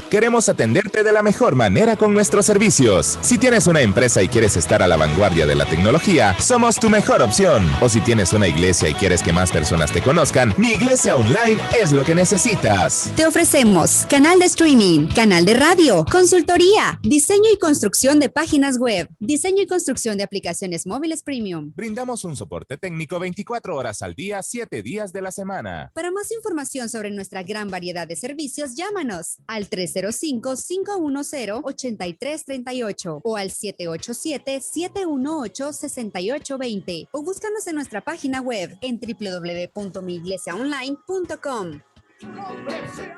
Queremos atenderte de la mejor manera con nuestros servicios. Si tienes una empresa y quieres estar a la vanguardia de la tecnología, somos tu mejor opción. O si tienes una iglesia y quieres que más personas te conozcan, Mi Iglesia Online es lo que necesitas. Te ofrecemos canal de streaming, canal de radio, consultoría, diseño y construcción de páginas web, diseño y construcción de aplicaciones móviles premium. Brindamos un soporte técnico 24 horas al día, 7 días de la semana. Para más información sobre nuestra gran variedad de servicios, llámanos al 305-510-8338 o al 787-718-6820 o búscanos en nuestra página web en www.miiglesiaonline.com.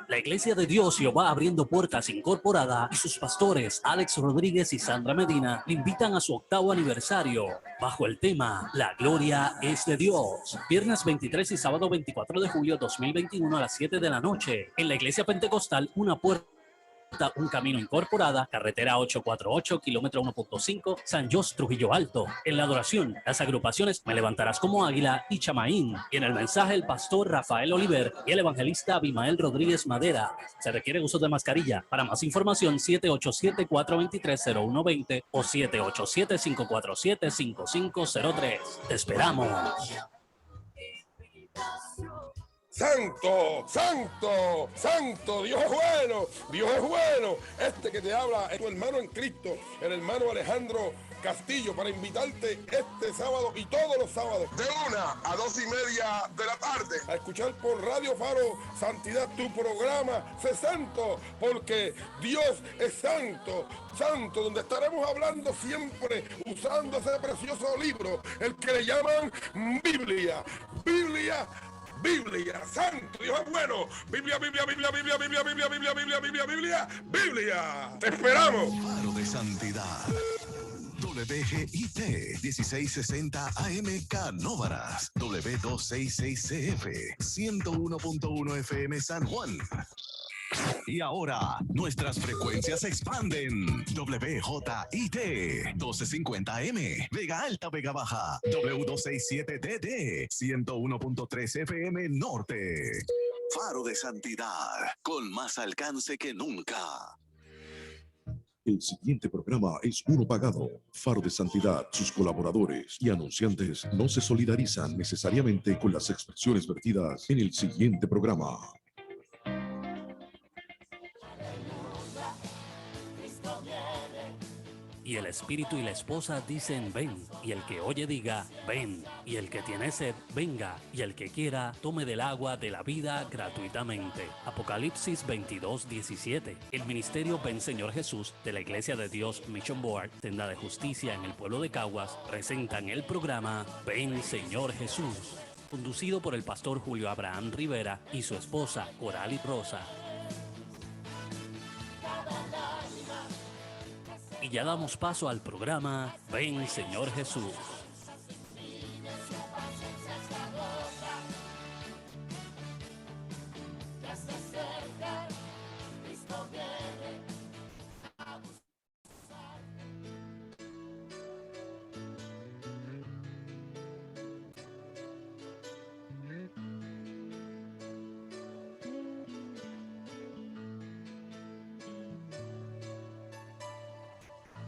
La Iglesia de Dios Jehová Abriendo Puertas Incorporada y sus pastores Alex Rodríguez y Sandra Medina le invitan a su 8º aniversario bajo el tema La Gloria es de Dios. Viernes 23 y sábado 24 de julio 2021 a las 7 de la noche en la Iglesia Pentecostal Una Puerta, Un Camino Incorporada, carretera 848, kilómetro 1.5, San Jos, Trujillo Alto. En la adoración, las agrupaciones Me Levantarás como Águila y Chamaín. Y en el mensaje, el pastor Rafael Oliver y el evangelista Abimael Rodríguez Madera. Se requiere uso de mascarilla. Para más información, 787-423-0120 o 787-547-5503. Te esperamos. Santo, santo, santo, Dios es bueno, Dios es bueno. Este que te habla es tu hermano en Cristo, el hermano Alejandro Castillo, para invitarte este sábado y todos los sábados de 1 a 2:30 de la tarde a escuchar por Radio Faro Santidad tu programa Sé Santo, porque Dios es santo, santo, donde estaremos hablando siempre usando ese precioso libro, el que le llaman Biblia, Biblia, Biblia, santo, Dios es bueno. Biblia, Biblia, Biblia, Biblia, Biblia, Biblia, Biblia, Biblia, Biblia, Biblia, Biblia. Te esperamos. Faro de Santidad. WGIT 1660 AM Canóvaras, W266CF 101.1 FM San Juan. Y ahora, nuestras frecuencias se expanden. WJIT 1250M, Vega Alta, Vega Baja, W267DD 101.3 FM Norte. Faro de Santidad, con más alcance que nunca. El siguiente programa es uno pagado. Faro de Santidad, sus colaboradores y anunciantes no se solidarizan necesariamente con las expresiones vertidas en el siguiente programa. Y el espíritu y la esposa dicen ven, y el que oye diga ven, y el que tiene sed venga, y el que quiera tome del agua de la vida gratuitamente. Apocalipsis 22:17. El ministerio Ven Señor Jesús de la Iglesia de Dios Mission Board, Senda de Justicia en el pueblo de Caguas, presentan el programa Ven Señor Jesús, conducido por el pastor Julio Abraham Rivera y su esposa Coralie Rosa. Y ya damos paso al programa Ven Señor Jesús.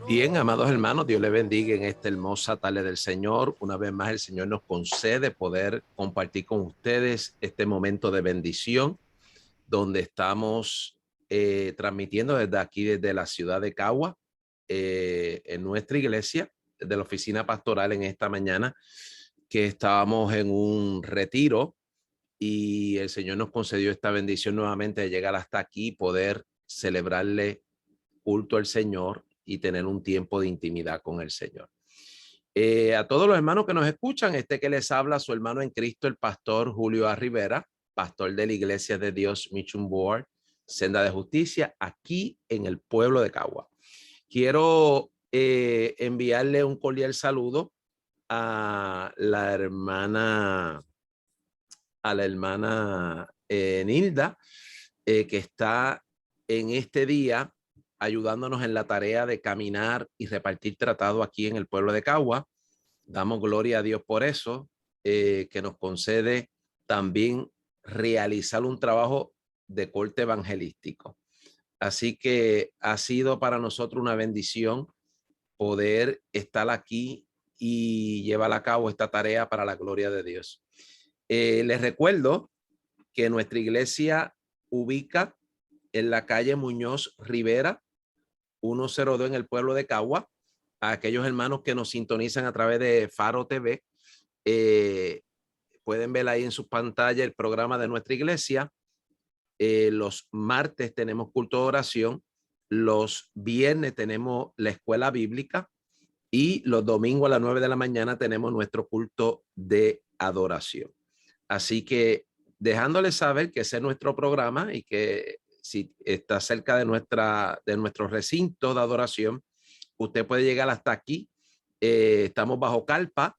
Bien, amados hermanos, Dios les bendiga en esta hermosa tarde del Señor. Una vez más, el Señor nos concede poder compartir con ustedes este momento de bendición, donde estamos transmitiendo desde aquí, desde la ciudad de Cagua, en nuestra iglesia, desde la oficina pastoral en esta mañana, que estábamos en un retiro y el Señor nos concedió esta bendición nuevamente de llegar hasta aquí, poder celebrarle culto al Señor y tener un tiempo de intimidad con el Señor. A todos los hermanos que nos escuchan, que les habla su hermano en Cristo, el pastor Julio A. Rivera, pastor de la Iglesia de Dios Mission Board, Senda de Justicia, aquí en el pueblo de Cagua. Quiero enviarle un cordial saludo a la hermana Nilda, que está en este día ayudándonos en la tarea de caminar y repartir tratado aquí en el pueblo de Cagua. Damos gloria a Dios por eso, que nos concede también realizar un trabajo de corte evangelístico. Así que ha sido para nosotros una bendición poder estar aquí y llevar a cabo esta tarea para la gloria de Dios. Les recuerdo que nuestra iglesia ubica en la calle Muñoz Rivera, 102 en el pueblo de Cagua. A aquellos hermanos que nos sintonizan a través de Faro TV, pueden ver ahí en su pantalla el programa de nuestra iglesia. Los martes tenemos culto de oración, los viernes tenemos la escuela bíblica y los domingos a las 9 de la mañana tenemos nuestro culto de adoración. Así que dejándoles saber que ese es nuestro programa y que si está cerca de nuestro recinto de adoración, usted puede llegar hasta aquí. Estamos bajo carpa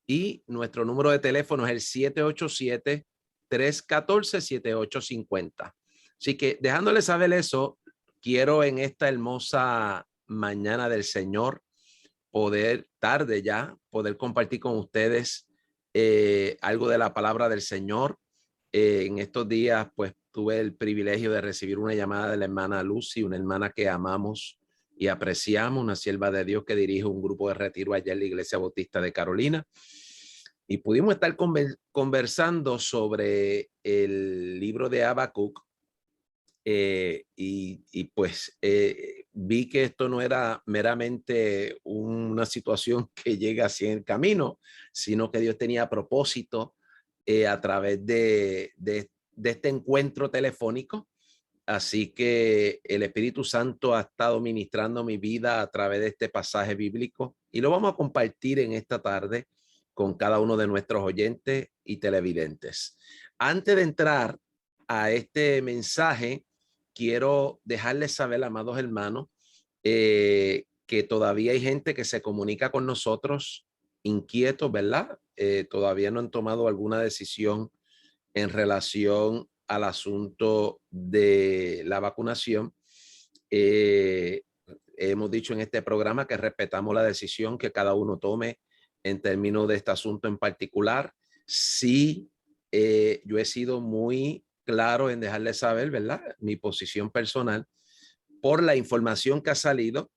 y nuestro número de teléfono es el 787-314-7850. Así que dejándoles saber eso, quiero en esta hermosa mañana del Señor poder compartir con ustedes algo de la palabra del Señor. En estos días, pues tuve el privilegio de recibir una llamada de la hermana Lucy, una hermana que amamos y apreciamos, una sierva de Dios que dirige un grupo de retiro allá en la Iglesia Bautista de Carolina. Y pudimos estar conversando sobre el libro de Habacuc. Vi que esto no era meramente una situación que llega así en el camino, sino que Dios tenía propósito a través de este encuentro telefónico. Así que el Espíritu Santo ha estado ministrando mi vida a través de este pasaje bíblico y lo vamos a compartir en esta tarde con cada uno de nuestros oyentes y televidentes. Antes de entrar a este mensaje, quiero dejarles saber, amados hermanos, que todavía hay gente que se comunica con nosotros inquietos, ¿verdad? Todavía no han tomado alguna decisión en relación al asunto de la vacunación. Hemos dicho en este programa que respetamos la decisión que cada uno tome en términos de este asunto en particular. Sí, yo he sido muy claro en dejarles saber, ¿verdad?, mi posición personal por la información que ha salido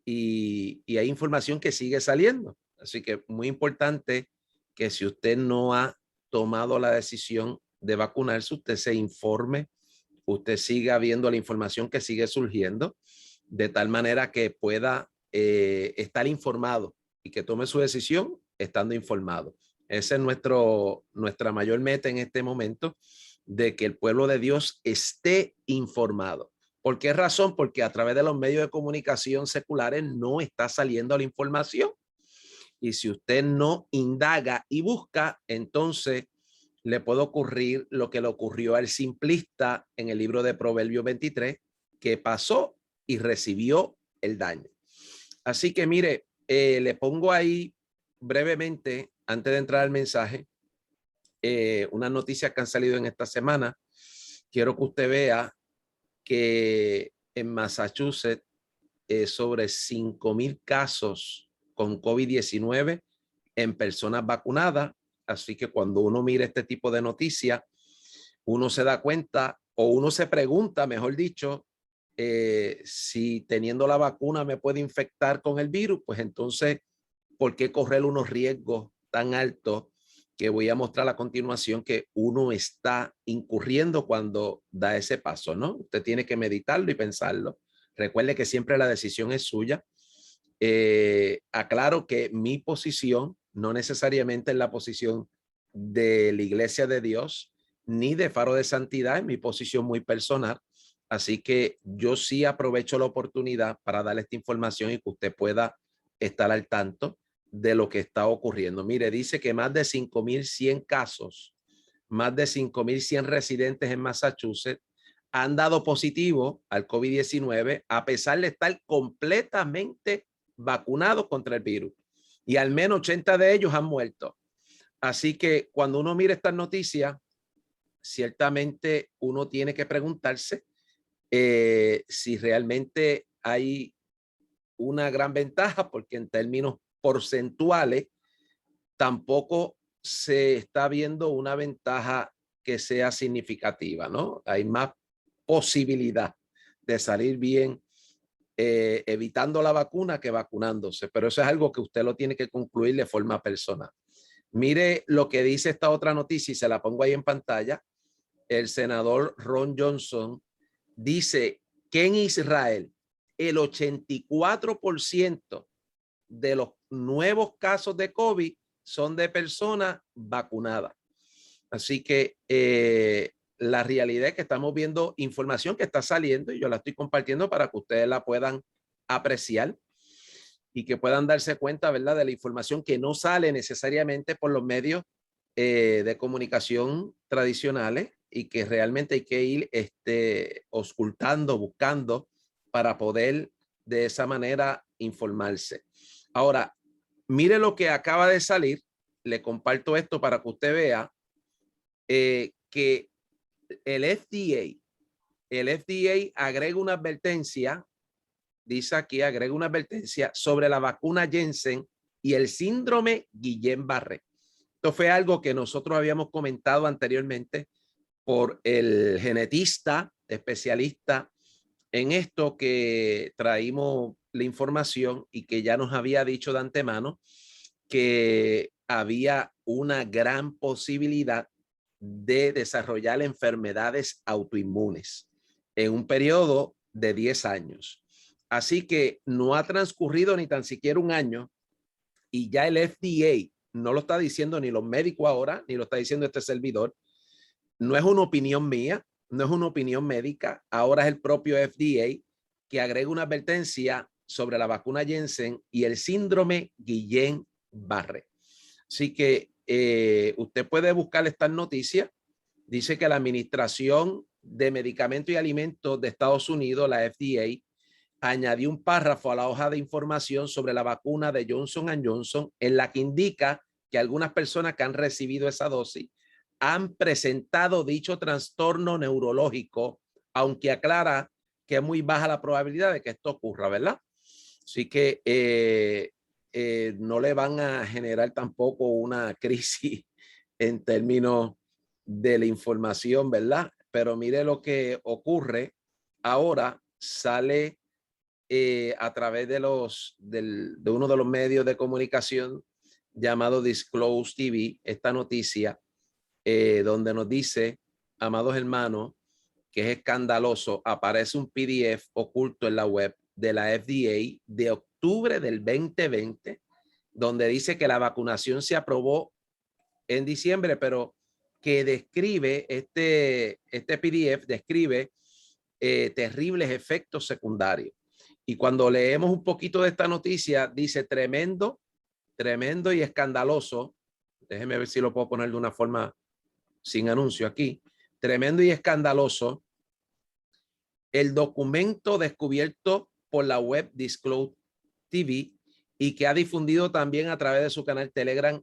y hay información que sigue saliendo. Así que muy importante que si usted no ha tomado la decisión de vacunarse, usted se informe, usted siga viendo la información que sigue surgiendo, de tal manera que pueda estar informado y que tome su decisión estando informado. Esa es nuestra mayor meta en este momento, de que el pueblo de Dios esté informado. ¿Por qué razón? Porque a través de los medios de comunicación seculares no está saliendo la información. Y si usted no indaga y busca, entonces le puede ocurrir lo que le ocurrió al simplista en el libro de Proverbios 23, que pasó y recibió el daño. Así que mire, le pongo ahí brevemente, antes de entrar al mensaje, unas noticias que han salido en esta semana. Quiero que usted vea que en Massachusetts sobre 5,000 casos con COVID-19 en personas vacunadas. Así que cuando uno mira este tipo de noticias, uno se da cuenta, o uno se pregunta, mejor dicho, si teniendo la vacuna me puede infectar con el virus. Pues entonces, ¿por qué correr unos riesgos tan altos que voy a mostrar a continuación que uno está incurriendo cuando da ese paso, ¿no? Usted tiene que meditarlo y pensarlo. Recuerde que siempre la decisión es suya. Aclaro que mi posición no necesariamente es la posición de la Iglesia de Dios ni de Faro de Santidad, es mi posición muy personal. Así que yo sí aprovecho la oportunidad para darle esta información y que usted pueda estar al tanto de lo que está ocurriendo. Mire, dice que más de 5,100 casos, más de 5,100 residentes en Massachusetts han dado positivo al COVID-19 a pesar de estar completamente vacunados contra el virus. Y al menos 80 de ellos han muerto. Así que cuando uno mira estas noticias, ciertamente uno tiene que preguntarse si realmente hay una gran ventaja, porque en términos porcentuales tampoco se está viendo una ventaja que sea significativa, ¿no? Hay más posibilidad de salir bien evitando la vacuna que vacunándose, pero eso es algo que usted lo tiene que concluir de forma personal. Mire lo que dice esta otra noticia y se la pongo ahí en pantalla. El senador Ron Johnson dice que en Israel el 84% de los nuevos casos de COVID son de personas vacunadas. Así que la realidad es que estamos viendo información que está saliendo y yo la estoy compartiendo para que ustedes la puedan apreciar y que puedan darse cuenta, ¿verdad?, de la información que no sale necesariamente por los medios de comunicación tradicionales y que realmente hay que ir auscultando, buscando para poder de esa manera informarse. Ahora, mire lo que acaba de salir. Le comparto esto para que usted vea que el FDA agrega una advertencia, dice aquí, agrega una advertencia sobre la vacuna Janssen y el síndrome Guillain-Barré. Esto fue algo que nosotros habíamos comentado anteriormente por el genetista especialista en esto que traímos la información y que ya nos había dicho de antemano que había una gran posibilidad de desarrollar enfermedades autoinmunes en un periodo de 10 años. Así que no ha transcurrido ni tan siquiera un año y ya el FDA no lo está diciendo ni los médicos ahora, ni lo está diciendo este servidor. No es una opinión mía, no es una opinión médica. Ahora es el propio FDA que agrega una advertencia sobre la vacuna Janssen y el síndrome Guillain-Barré. Así que usted puede buscar estas noticias. Dice que la Administración de Medicamentos y Alimentos de Estados Unidos, la FDA, añadió un párrafo a la hoja de información sobre la vacuna de Johnson & Johnson en la que indica que algunas personas que han recibido esa dosis han presentado dicho trastorno neurológico, aunque aclara que es muy baja la probabilidad de que esto ocurra, ¿verdad? Así que no le van a generar tampoco una crisis en términos de la información, ¿verdad? Pero mire lo que ocurre ahora. Sale a través de uno de los medios de comunicación llamado Disclose TV, esta noticia donde nos dice, amados hermanos, que es escandaloso. Aparece un PDF oculto en la web de la FDA de octubre del 2020, donde dice que la vacunación se aprobó en diciembre, pero que describe, este PDF describe terribles efectos secundarios. Y cuando leemos un poquito de esta noticia, dice tremendo y escandaloso. Déjeme ver si lo puedo poner de una forma sin anuncio aquí. Tremendo y escandaloso. El documento descubierto por la web Disclose TV y que ha difundido también a través de su canal Telegram.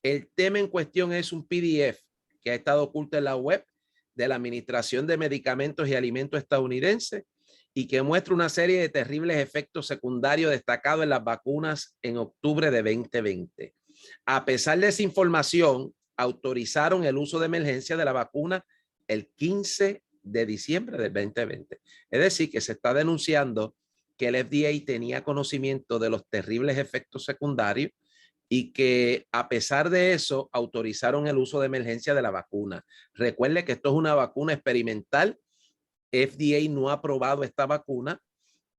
El tema en cuestión es un PDF que ha estado oculto en la web de la Administración de Medicamentos y Alimentos estadounidense y que muestra una serie de terribles efectos secundarios destacados en las vacunas en octubre de 2020. A pesar de esa información, autorizaron el uso de emergencia de la vacuna el 15 de diciembre del 2020. Es decir, que se está denunciando que el FDA tenía conocimiento de los terribles efectos secundarios y que a pesar de eso autorizaron el uso de emergencia de la vacuna. Recuerde que esto es una vacuna experimental. FDA no ha aprobado esta vacuna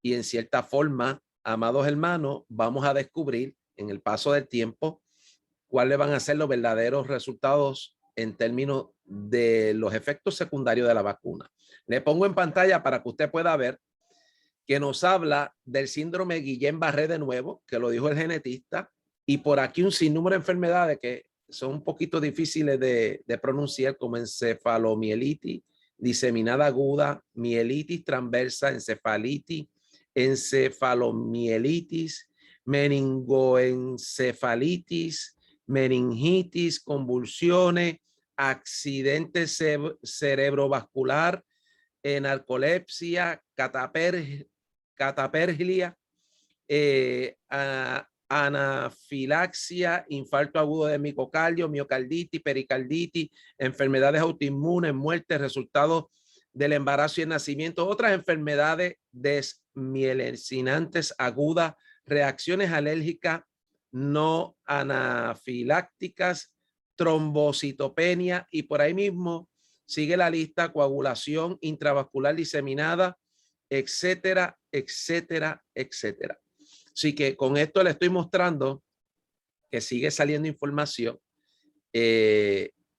y en cierta forma, amados hermanos, vamos a descubrir en el paso del tiempo cuáles van a ser los verdaderos resultados en términos de los efectos secundarios de la vacuna. Le pongo en pantalla para que usted pueda ver que nos habla del síndrome Guillain-Barré de nuevo, que lo dijo el genetista, y por aquí un sinnúmero de enfermedades que son un poquito difíciles de pronunciar, como encefalomielitis diseminada aguda, mielitis transversa, encefalomielitis, meningoencefalitis, meningitis, convulsiones, accidente cerebrovascular, narcolepsia, catapergilia, anafilaxia, infarto agudo de miocardio, miocarditis, pericarditis, enfermedades autoinmunes, muerte, resultados del embarazo y el nacimiento, otras enfermedades desmielinantes agudas, reacciones alérgicas no anafilácticas, trombocitopenia y por ahí mismo sigue la lista, coagulación intravascular diseminada, etcétera, etcétera, etcétera. Así que con esto le estoy mostrando que sigue saliendo información.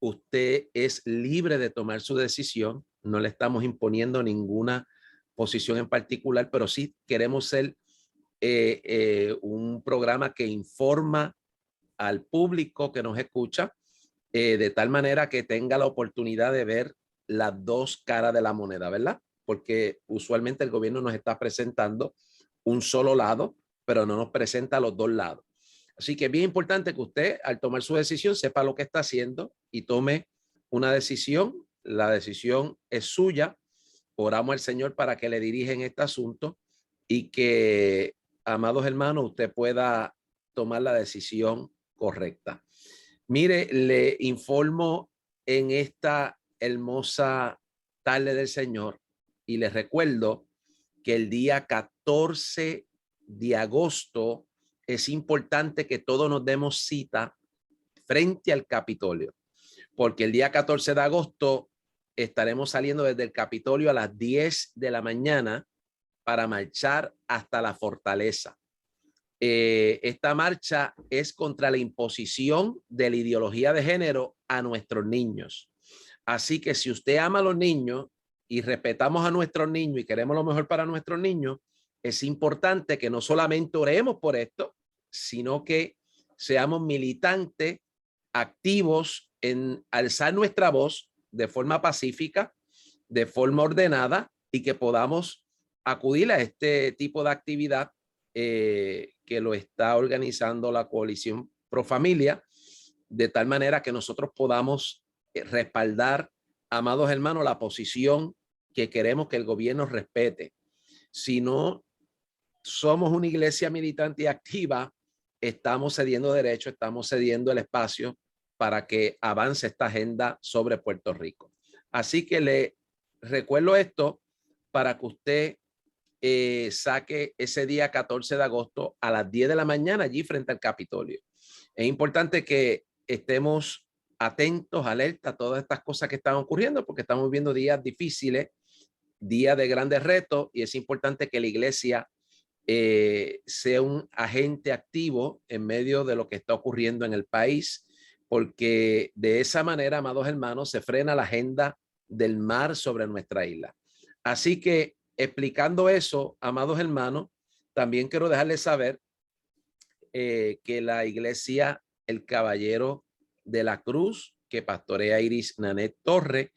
Usted es libre de tomar su decisión. No le estamos imponiendo ninguna posición en particular, pero sí queremos ser un programa que informa al público que nos escucha de tal manera que tenga la oportunidad de ver las dos caras de la moneda, ¿verdad? Porque usualmente el gobierno nos está presentando un solo lado, pero no nos presenta los dos lados. Así que es bien importante que usted, al tomar su decisión, sepa lo que está haciendo y tome una decisión. La decisión es suya. Oramos al Señor para que le dirija en este asunto y que, amados hermanos, usted pueda tomar la decisión correcta. Mire, le informo en esta hermosa tarde del Señor y les recuerdo que el día 14 de agosto es importante que todos nos demos cita frente al Capitolio, porque el día 14 de agosto estaremos saliendo desde el Capitolio a las 10 de la mañana para marchar hasta la fortaleza. Esta marcha es contra la imposición de la ideología de género a nuestros niños. Así que si usted ama a los niños y respetamos a nuestros niños y queremos lo mejor para nuestros niños, es importante que no solamente oremos por esto, sino que seamos militantes, activos en alzar nuestra voz de forma pacífica, de forma ordenada y que podamos acudir a este tipo de actividad que lo está organizando la Coalición Pro Familia, de tal manera que nosotros podamos respaldar, amados hermanos, la posición que queremos que el gobierno respete. Si no somos una iglesia militante y activa, estamos cediendo derechos, estamos cediendo el espacio para que avance esta agenda sobre Puerto Rico. Así que le recuerdo esto para que usted saque ese día 14 de agosto a las 10 de la mañana allí frente al Capitolio. Es importante que estemos atentos, alerta a todas estas cosas que están ocurriendo porque estamos viviendo días difíciles, días de grandes retos y es importante que la iglesia sea un agente activo en medio de lo que está ocurriendo en el país, porque de esa manera, amados hermanos, se frena la agenda del mar sobre nuestra isla. Así que explicando eso, amados hermanos, también quiero dejarles saber que la iglesia El Caballero de la Cruz, que pastorea Iris Nanet Torre,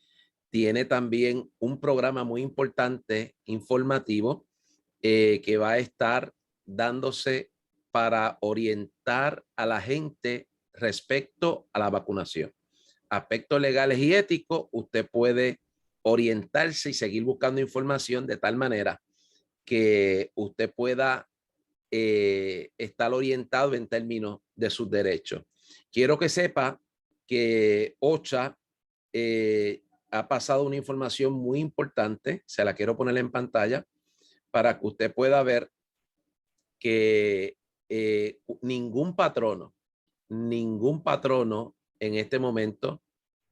tiene también un programa muy importante informativo que va a estar dándose para orientar a la gente respecto a la vacunación. Aspectos legales y éticos, usted puede orientarse y seguir buscando información de tal manera que usted pueda estar orientado en términos de sus derechos. Quiero que sepa que OCHA ha pasado una información muy importante, se la quiero poner en pantalla, para que usted pueda ver que ningún patrono en este momento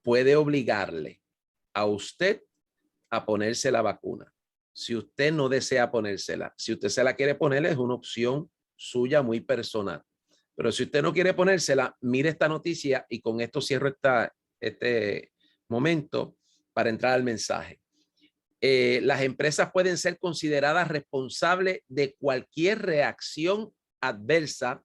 puede obligarle a usted a ponerse la vacuna. Si usted no desea ponérsela, si usted se la quiere poner, es una opción suya muy personal. Pero si usted no quiere ponérsela, mire esta noticia y con esto cierro este momento para entrar al mensaje. Las empresas pueden ser consideradas responsables de cualquier reacción adversa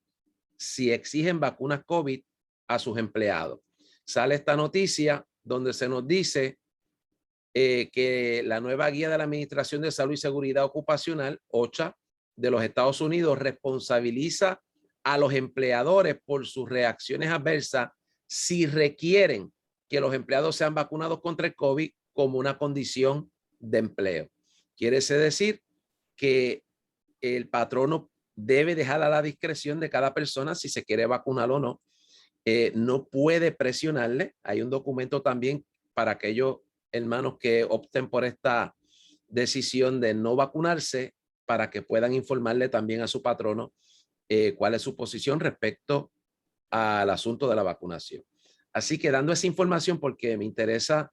si exigen vacunas COVID a sus empleados. Sale esta noticia donde se nos dice que la nueva guía de la Administración de Salud y Seguridad Ocupacional, OCHA, de los Estados Unidos, responsabiliza a los empleadores por sus reacciones adversas si requieren que los empleados sean vacunados contra el COVID como una condición de empleo. Quiere decir que el patrono debe dejar a la discreción de cada persona si se quiere vacunar o no. No puede presionarle. Hay un documento también para aquellos hermanos que opten por esta decisión de no vacunarse para que puedan informarle también a su patrono cuál es su posición respecto al asunto de la vacunación. Así que dando esa información, porque me interesa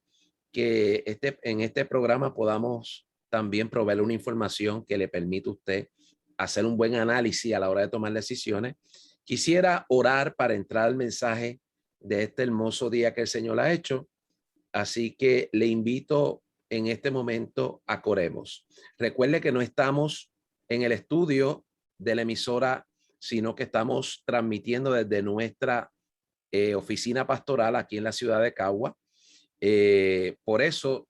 que en este programa podamos también proveerle una información que le permita a usted hacer un buen análisis a la hora de tomar decisiones. Quisiera orar para entrar al mensaje de este hermoso día que el Señor ha hecho. Así que le invito en este momento a que oremos. Recuerde que no estamos en el estudio de la emisora, sino que estamos transmitiendo desde nuestra oficina pastoral aquí en la ciudad de Cagua. Por eso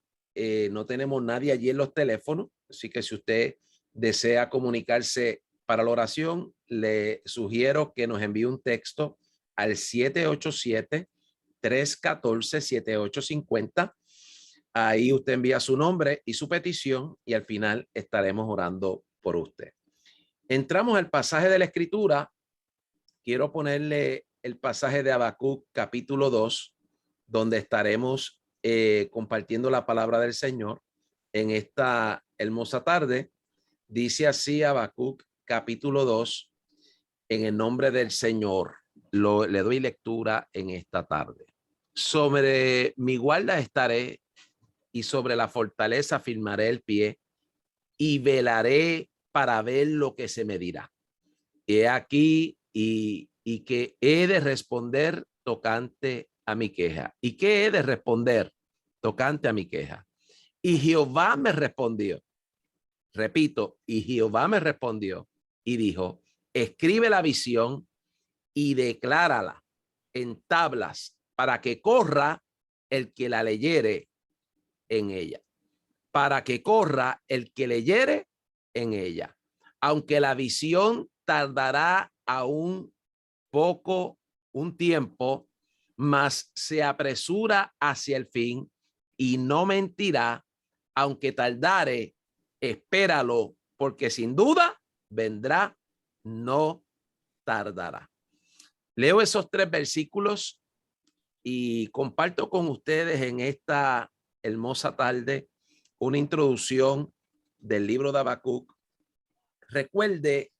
no tenemos nadie allí en los teléfonos. Así que si usted desea comunicarse para la oración, le sugiero que nos envíe un texto al 787-314-7850. Ahí usted envía su nombre y su petición y al final estaremos orando por usted. Entramos al pasaje de la Escritura. Quiero ponerle el pasaje de Habacuc, capítulo 2, donde estaremos compartiendo la palabra del Señor en esta hermosa tarde. Dice así Habacuc, capítulo 2, en el nombre del Señor. Le doy lectura en esta tarde. Sobre mi guarda estaré y sobre la fortaleza firmaré el pie y velaré para ver lo que se me dirá. He aquí y que he de responder tocante a mi queja. ¿Y qué he de responder tocante a mi queja? Y Jehová me respondió. Repito, y Jehová me respondió y dijo, escribe la visión y declárala en tablas para que corra el que la leyere en ella. Para que corra el que leyere en ella. Aunque la visión tardará aún un tiempo, mas se apresura hacia el fin y no mentirá, aunque tardare, espéralo, porque sin duda vendrá, no tardará. Leo esos 3 versículos y comparto con ustedes en esta hermosa tarde una introducción del libro de Habacuc. Recuerde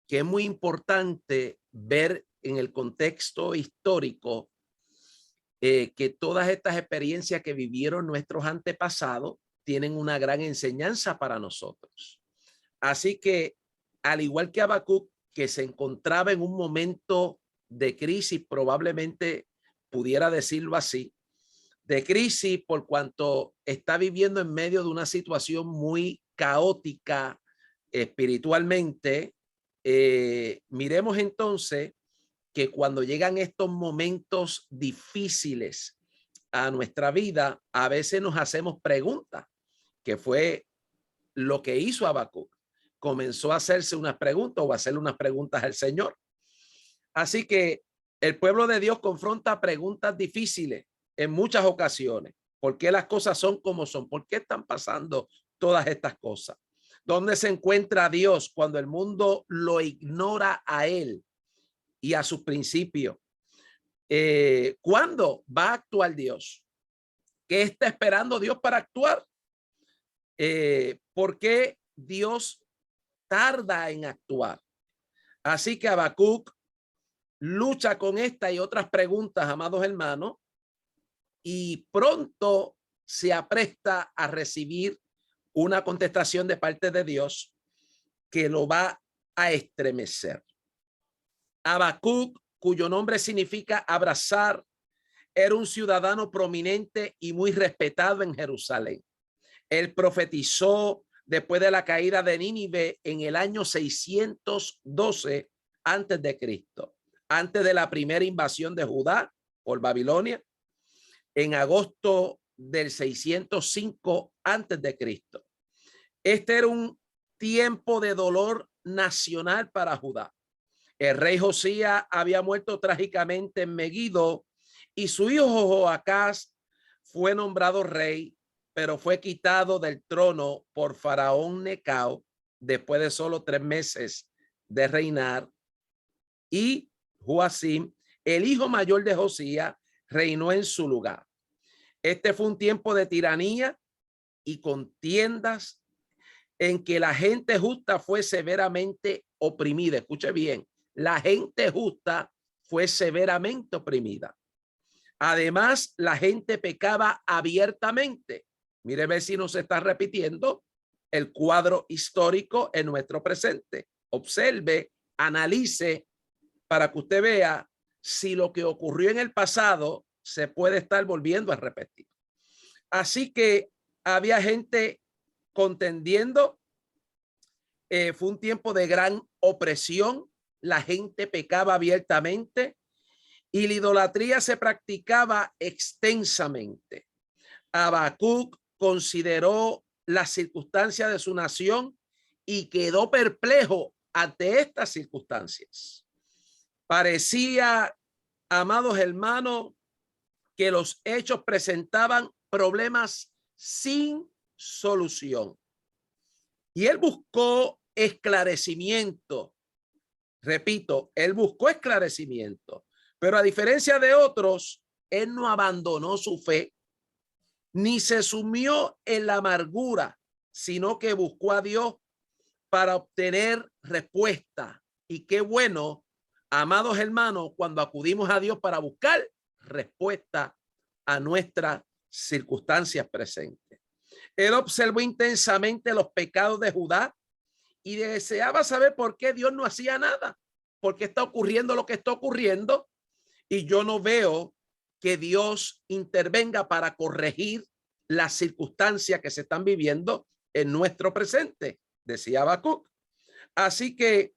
que es muy importante ver en el contexto histórico que todas estas experiencias que vivieron nuestros antepasados tienen una gran enseñanza para nosotros. Así que, al igual que Habacuc, que se encontraba en un momento de crisis, probablemente pudiera decirlo así, de crisis por cuanto está viviendo en medio de una situación muy caótica espiritualmente, miremos entonces que cuando llegan estos momentos difíciles a nuestra vida, a veces nos hacemos preguntas, que fue lo que hizo Habacuc. Comenzó a hacerse unas preguntas o a hacerle unas preguntas al Señor. Así que el pueblo de Dios confronta preguntas difíciles en muchas ocasiones. ¿Por qué las cosas son como son? ¿Por qué están pasando todas estas cosas? ¿Dónde se encuentra Dios cuando el mundo lo ignora a Él y a sus principios? ¿Cuándo va a actuar Dios? ¿Qué está esperando Dios para actuar? ¿Por qué Dios tarda en actuar? Así que Habacuc lucha con esta y otras preguntas, amados hermanos, y pronto se apresta a recibir una contestación de parte de Dios que lo va a estremecer. Habacuc, cuyo nombre significa abrazar, era un ciudadano prominente y muy respetado en Jerusalén. Él profetizó después de la caída de Nínive en el año 612 antes de Cristo, antes de la primera invasión de Judá por Babilonia, en agosto del 605 antes de Cristo. Este era un tiempo de dolor nacional para Judá. El rey Josías había muerto trágicamente en Megiddo y su hijo Joacás fue nombrado rey, pero fue quitado del trono por Faraón Necao después de solo 3 meses de reinar. Y Joacim, el hijo mayor de Josías, reinó en su lugar. Este fue un tiempo de tiranía y contiendas en que la gente justa fue severamente oprimida. Escuche bien, la gente justa fue severamente oprimida. Además, la gente pecaba abiertamente. Mire, ve si no se está repitiendo el cuadro histórico en nuestro presente. Observe, analice para que usted vea si lo que ocurrió en el pasado se puede estar volviendo a repetir. Así que había gente contendiendo. Fue un tiempo de gran opresión. La gente pecaba abiertamente y la idolatría se practicaba extensamente. Habacuc consideró las circunstancias de su nación y quedó perplejo ante estas circunstancias. Parecía, amados hermanos, que los hechos presentaban problemas sin solución. Y él buscó esclarecimiento. Repito, él buscó esclarecimiento, pero a diferencia de otros, él no abandonó su fe, ni se sumió en la amargura, sino que buscó a Dios para obtener respuesta. Y qué bueno, amados hermanos, cuando acudimos a Dios para buscar respuesta a nuestras circunstancias presentes. Él observó intensamente los pecados de Judá y deseaba saber por qué Dios no hacía nada, por qué está ocurriendo lo que está ocurriendo. Y yo no veo que Dios intervenga para corregir las circunstancias que se están viviendo en nuestro presente, decía Habacuc. Así que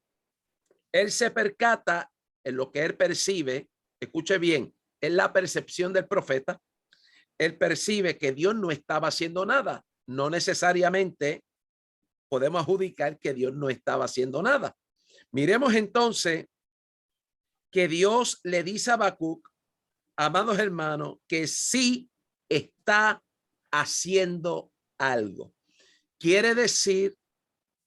él se percata en lo que él percibe. Escuche bien, es la percepción del profeta. Él percibe que Dios no estaba haciendo nada. No necesariamente podemos adjudicar que Dios no estaba haciendo nada. Miremos entonces que Dios le dice a Habacuc, amados hermanos, que sí está haciendo algo. Quiere decir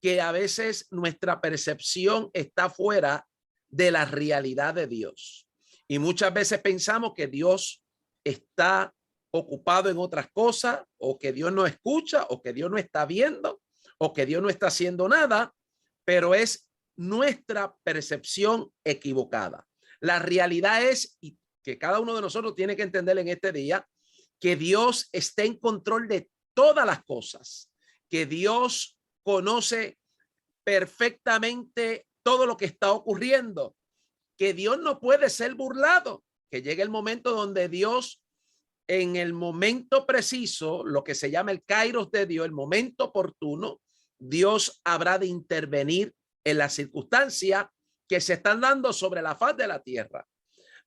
que a veces nuestra percepción está fuera de la realidad de Dios. Y muchas veces pensamos que Dios está ocupado en otras cosas, o que Dios no escucha, o que Dios no está viendo, o que Dios no está haciendo nada, pero es nuestra percepción equivocada. La realidad es, y que cada uno de nosotros tiene que entender en este día, que Dios está en control de todas las cosas, que Dios conoce perfectamente todo lo que está ocurriendo, que Dios no puede ser burlado, que llegue el momento donde Dios, en el momento preciso, lo que se llama el kairos de Dios, el momento oportuno, Dios habrá de intervenir en las circunstancias que se están dando sobre la faz de la tierra.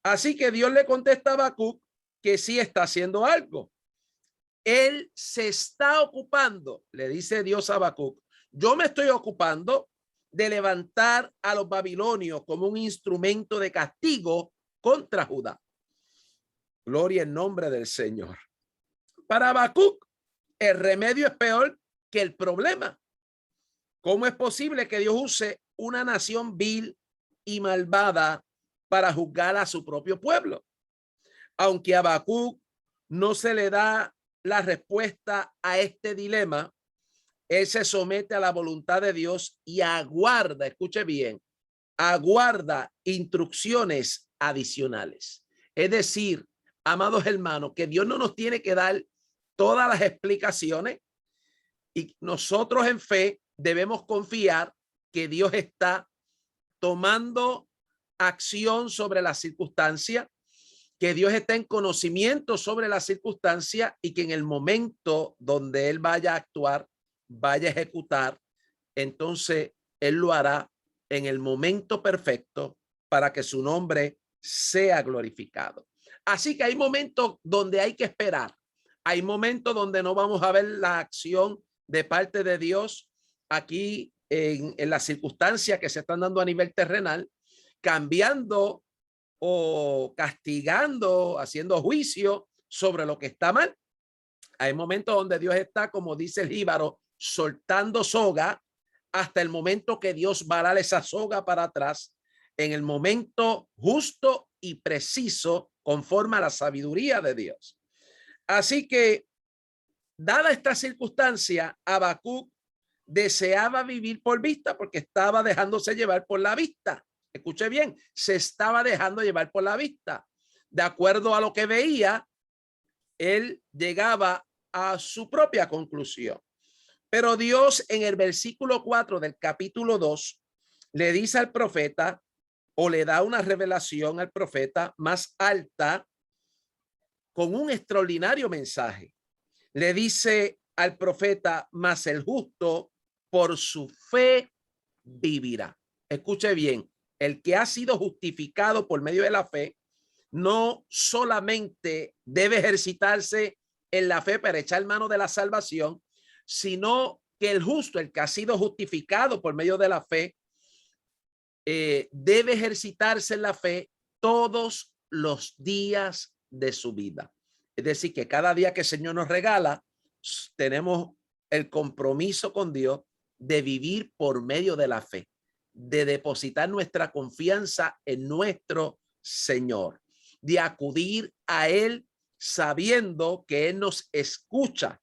Así que Dios le contesta a Habacuc que sí está haciendo algo. Él se está ocupando, le dice Dios a Habacuc, yo me estoy ocupando de levantar a los babilonios como un instrumento de castigo contra Judá. Gloria en nombre del Señor. Para Habacuc, el remedio es peor que el problema. ¿Cómo es posible que Dios use una nación vil y malvada para juzgar a su propio pueblo? Aunque a Habacuc no se le da la respuesta a este dilema, él se somete a la voluntad de Dios y aguarda, escuche bien, aguarda instrucciones adicionales. Es decir, amados hermanos, que Dios no nos tiene que dar todas las explicaciones y nosotros en fe debemos confiar que Dios está tomando acción sobre la circunstancia, que Dios está en conocimiento sobre la circunstancia y que en el momento donde Él vaya a actuar, vaya a ejecutar, entonces Él lo hará en el momento perfecto para que su nombre sea glorificado. Así que hay momentos donde hay que esperar. Hay momentos donde no vamos a ver la acción de parte de Dios aquí en las circunstancias que se están dando a nivel terrenal, cambiando o castigando, haciendo juicio sobre lo que está mal. Hay momentos donde Dios está, como dice el jíbaro, soltando soga hasta el momento que Dios va a dar esa soga para atrás en el momento justo y preciso conforme a la sabiduría de Dios. Así que, dada esta circunstancia, Habacuc deseaba vivir por vista porque estaba dejándose llevar por la vista. Escuche bien, se estaba dejando llevar por la vista. De acuerdo a lo que veía, él llegaba a su propia conclusión. Pero Dios en el versículo 4 del capítulo 2 le dice al profeta, o le da una revelación al profeta más alta con un extraordinario mensaje. Le dice al profeta, mas el justo por su fe vivirá. Escuche bien, el que ha sido justificado por medio de la fe no solamente debe ejercitarse en la fe para echar mano de la salvación, sino que el justo, el que ha sido justificado por medio de la fe, debe ejercitarse en la fe todos los días de su vida. Es decir, que cada día que el Señor nos regala, tenemos el compromiso con Dios de vivir por medio de la fe, de depositar nuestra confianza en nuestro Señor, de acudir a Él sabiendo que Él nos escucha,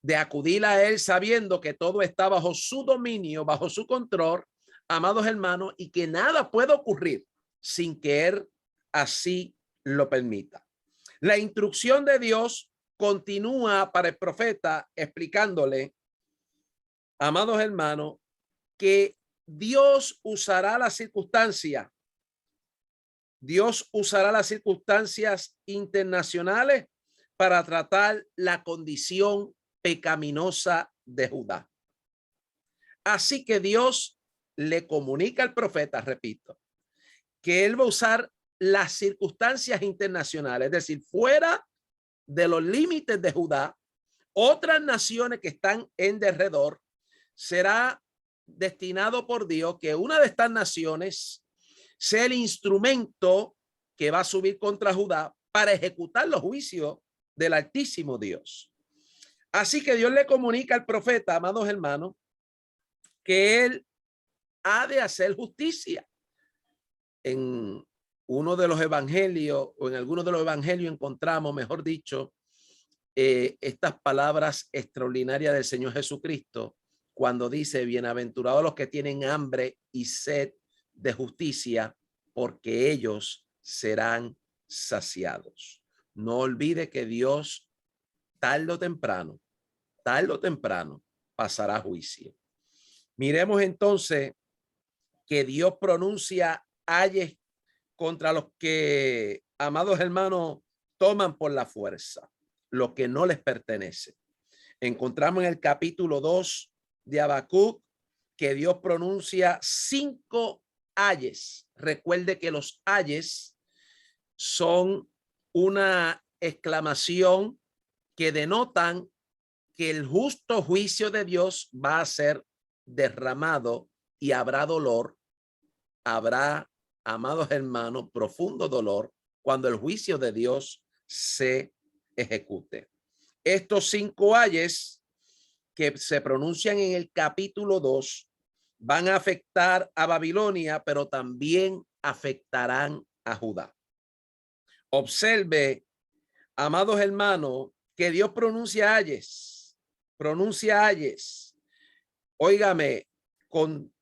de acudir a Él sabiendo que todo está bajo su dominio, bajo su control, amados hermanos, y que nada puede ocurrir sin que Él así lo permita. La instrucción de Dios continúa para el profeta explicándole, amados hermanos, que Dios usará las circunstancias. Dios usará las circunstancias internacionales para tratar la condición pecaminosa de Judá. Así que Dios le comunica al profeta, repito, que él va a usar las circunstancias internacionales, es decir, fuera de los límites de Judá, otras naciones que están en derredor, será destinado por Dios que una de estas naciones sea el instrumento que va a subir contra Judá para ejecutar los juicios del Altísimo Dios. Así que Dios le comunica al profeta, amados hermanos, que él ha de hacer justicia. En uno de los evangelios, o en algunos de los evangelios encontramos, mejor dicho, estas palabras extraordinarias del Señor Jesucristo, cuando dice, bienaventurados los que tienen hambre y sed de justicia, porque ellos serán saciados. No olvide que Dios tarde o temprano pasará juicio. Miremos entonces que Dios pronuncia ayes contra los que, amados hermanos, toman por la fuerza lo que no les pertenece. Encontramos en el capítulo 2 de Habacuc que Dios pronuncia 5 ayes. Recuerde que los ayes son una exclamación que denotan que el justo juicio de Dios va a ser derramado y habrá dolor, habrá, amados hermanos, profundo dolor cuando el juicio de Dios se ejecute. Estos 5 ayes que se pronuncian en el capítulo 2 van a afectar a Babilonia, pero también afectarán a Judá. Observe, amados hermanos, que Dios pronuncia ayes. Óigame,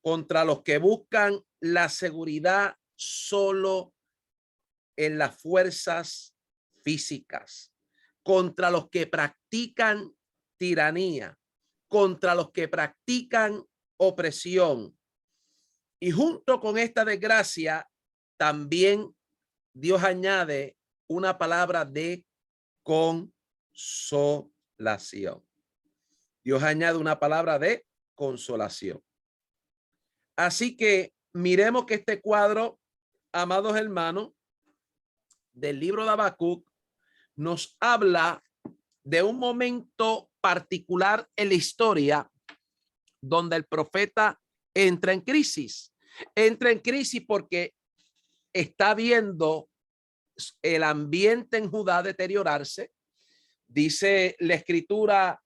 contra los que buscan la seguridad solo en las fuerzas físicas, contra los que practican tiranía, contra los que practican opresión. Y junto con esta desgracia, también Dios añade una palabra de consolación. Dios añade una palabra de consolación. Así que miremos que este cuadro, amados hermanos, del libro de Habacuc nos habla de un momento particular en la historia donde el profeta entra en crisis. Entra en crisis porque está viendo el ambiente en Judá deteriorarse. Dice la escritura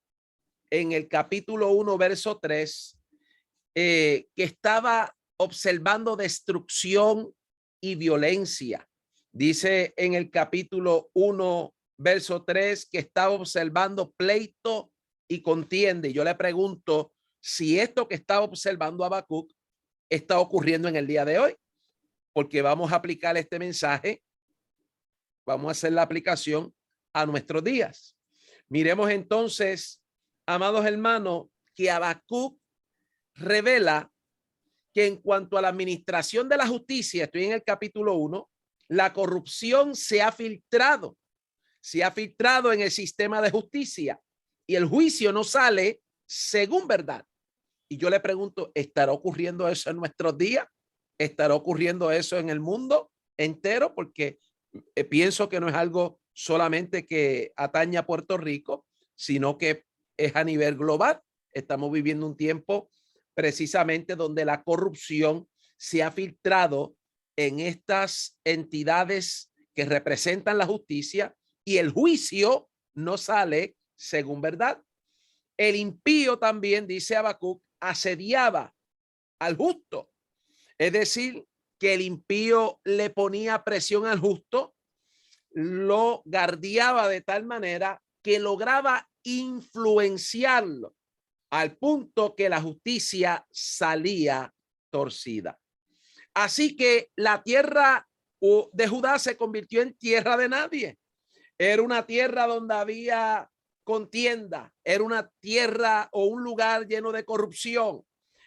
en el capítulo 1, verso 3, que estaba observando destrucción y violencia. Dice en el capítulo 1, verso 3, que estaba observando pleito y contienda. Y yo le pregunto si esto que estaba observando Habacuc está ocurriendo en el día de hoy, porque vamos a aplicar este mensaje, vamos a hacer la aplicación a nuestros días. Miremos entonces, amados hermanos, que Habacuc revela que en cuanto a la administración de la justicia, estoy en el capítulo 1, la corrupción se ha filtrado en el sistema de justicia y el juicio no sale según verdad. Y yo le pregunto, ¿estará ocurriendo eso en nuestros días? ¿Estará ocurriendo eso en el mundo entero? Porque pienso que no es algo solamente que atañe a Puerto Rico, sino que es a nivel global. Estamos viviendo un tiempo precisamente donde la corrupción se ha filtrado en estas entidades que representan la justicia y el juicio no sale según verdad. El impío también, dice Habacuc, asediaba al justo. Es decir, que el impío le ponía presión al justo, lo guardiaba de tal manera que lograba influenciarlo al punto que la justicia salía torcida. Así que la tierra de Judá se convirtió en tierra de nadie. Era una tierra donde había contienda, era una tierra o un lugar lleno de corrupción.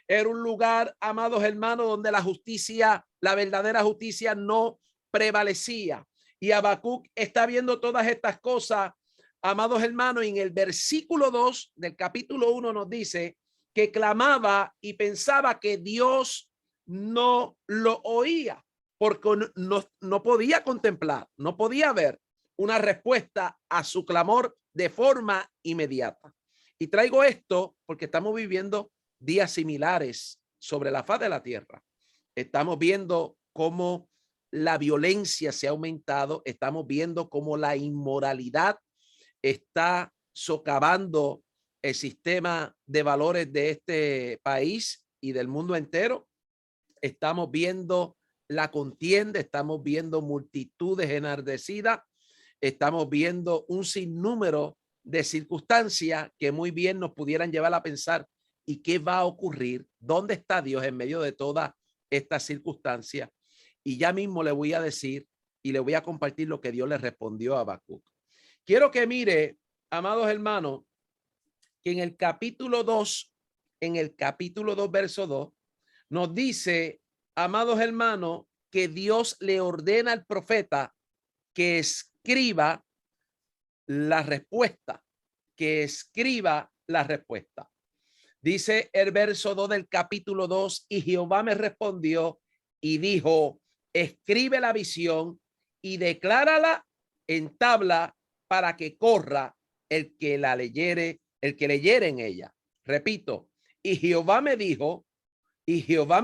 Era un lugar, amados hermanos, donde la justicia, la verdadera justicia no prevalecía. Y Habacuc está viendo todas estas cosas, amados hermanos, y en el versículo 2 del capítulo 1 nos dice que clamaba y pensaba que Dios no lo oía, porque no podía contemplar, no podía ver una respuesta a su clamor de forma inmediata. Y traigo esto porque estamos viviendo días similares sobre la faz de la tierra. Estamos viendo cómo la violencia se ha aumentado, estamos viendo cómo la inmoralidad está socavando el sistema de valores de este país y del mundo entero. Estamos viendo la contienda, estamos viendo multitudes enardecidas, estamos viendo un sinnúmero de circunstancias que muy bien nos pudieran llevar a pensar, ¿y qué va a ocurrir? ¿Dónde está Dios en medio de todas estas circunstancias? Y ya mismo le voy a decir y le voy a compartir lo que Dios le respondió a Habacuc. Quiero que mire, amados hermanos, que en el capítulo 2, verso 2, nos dice, amados hermanos, que Dios le ordena al profeta que escriba la respuesta, Dice el verso 2 del capítulo 2, y Jehová me respondió y dijo, escribe la visión y declárala en tabla para que corra el que leyere en ella. Repito, y Jehová me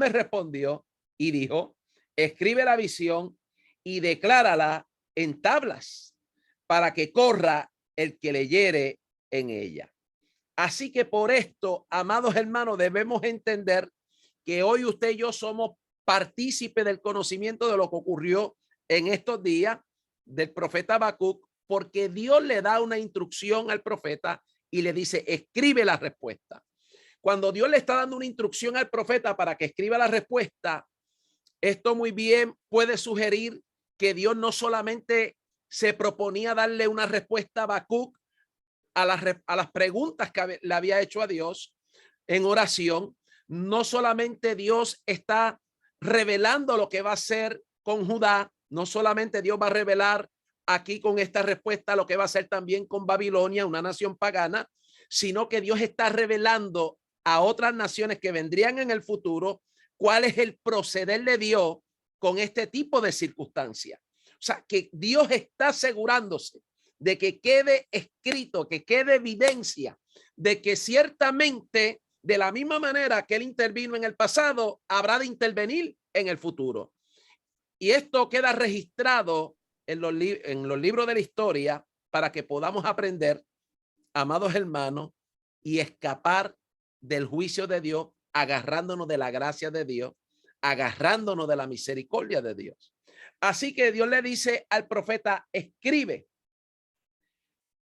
respondió y dijo, escribe la visión y declárala en tablas para que corra el que leyere en ella. Así que por esto, amados hermanos, debemos entender que hoy usted y yo somos partícipes del conocimiento de lo que ocurrió en estos días del profeta Habacuc, porque Dios le da una instrucción al profeta y le dice, escribe la respuesta. Cuando Dios le está dando una instrucción al profeta para que escriba la respuesta, esto muy bien puede sugerir que Dios no solamente se proponía darle una respuesta a Habacuc a las preguntas que le había hecho a Dios en oración. No solamente Dios está revelando lo que va a hacer con Judá, no solamente Dios va a revelar aquí con esta respuesta lo que va a hacer también con Babilonia, una nación pagana, sino que Dios está revelando a otras naciones que vendrían en el futuro cuál es el proceder de Dios con este tipo de circunstancias. O sea, que Dios está asegurándose de que quede escrito, que quede evidencia de que ciertamente de la misma manera que él intervino en el pasado, habrá de intervenir en el futuro. Y esto queda registrado en los libros de la historia para que podamos aprender, amados hermanos, y escapar del juicio de Dios, agarrándonos de la gracia de Dios, agarrándonos de la misericordia de Dios. Así que Dios le dice al profeta, escribe